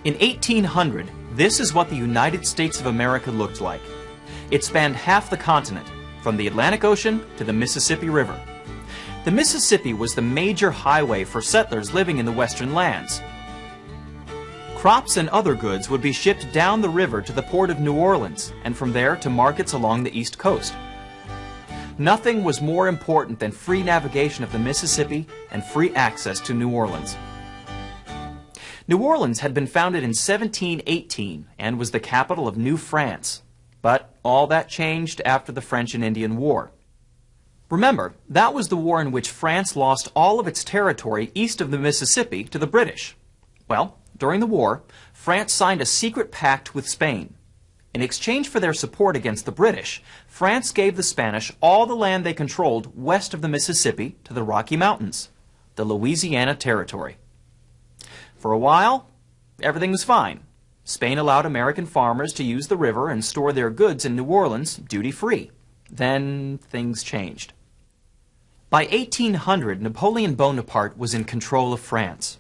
In 1800, this is what the United States of America looked like. It spanned half the continent, from the Atlantic Ocean to the Mississippi River. The Mississippi was the major highway for settlers living in the western lands. Crops and other goods would be shipped down the river to the port of New Orleans, and from there to markets along the East Coast. Nothing was more important than free navigation of the Mississippi and free access to New Orleans. New Orleans had been founded in 1718 and was the capital of New France. But all that changed after the French and Indian War. Remember, that was the war in which France lost all of its territory east of the Mississippi to the British. Well, during the war, France signed a secret pact with Spain. In exchange for their support against the British, France gave the Spanish all the land they controlled west of the Mississippi to the Rocky Mountains, the Louisiana Territory. For a while, everything was fine. Spain allowed American farmers to use the river and store their goods in New Orleans duty-free. Then things changed. By 1800, Napoleon Bonaparte was in control of France.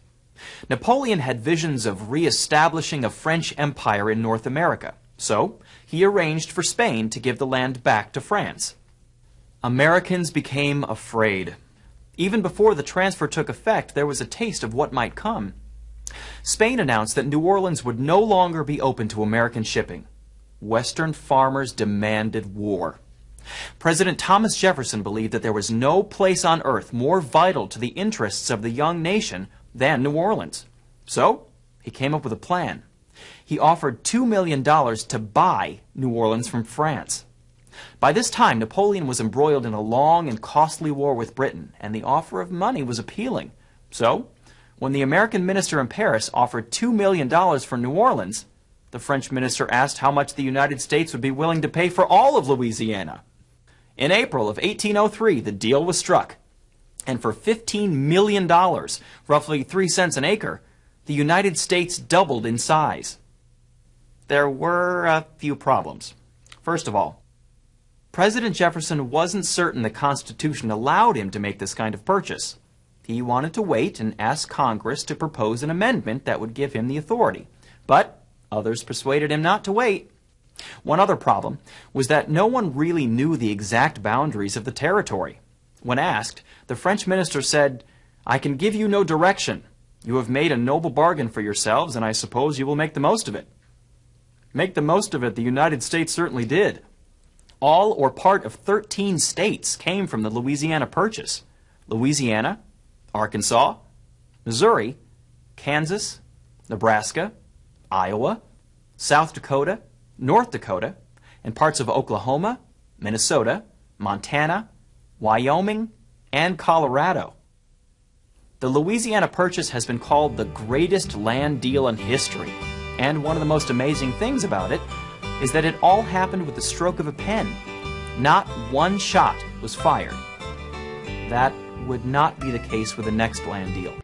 Napoleon had visions of re-establishing a French empire in North America, so he arranged for Spain to give the land back to France. Americans became afraid. Even before the transfer took effect, there was a taste of what might come. Spain announced that New Orleans would no longer be open to American shipping. Western farmers demanded war. President Thomas Jefferson believed that there was no place on earth more vital to the interests of the young nation than New Orleans. So, he came up with a plan. He offered $2 million to buy New Orleans from France. By this time, Napoleon was embroiled in a long and costly war with Britain, and the offer of money was appealing. So, when the American minister in Paris offered $2 million for New Orleans, the French minister asked how much the United States would be willing to pay for all of Louisiana. In April of 1803, the deal was struck. And for $15 million, roughly 3 cents an acre, the United States doubled in size. There were a few problems. First of all, President Jefferson wasn't certain the Constitution allowed him to make this kind of purchase. He wanted to wait and ask Congress to propose an amendment that would give him the authority. But others persuaded him not to wait. One other problem was that no one really knew the exact boundaries of the territory. When asked, the French minister said, "I can give you no direction. You have made a noble bargain for yourselves, and I suppose you will make the most of it." Make the most of it the United States certainly did. All or part of 13 states came from the Louisiana Purchase. Louisiana, Arkansas, Missouri, Kansas, Nebraska, Iowa, South Dakota, North Dakota, and parts of Oklahoma, Minnesota, Montana, Wyoming, and Colorado. The Louisiana Purchase has been called the greatest land deal in history, and one of the most amazing things about it is that it all happened with the stroke of a pen. Not one shot was fired. That would not be the case with the next land deal.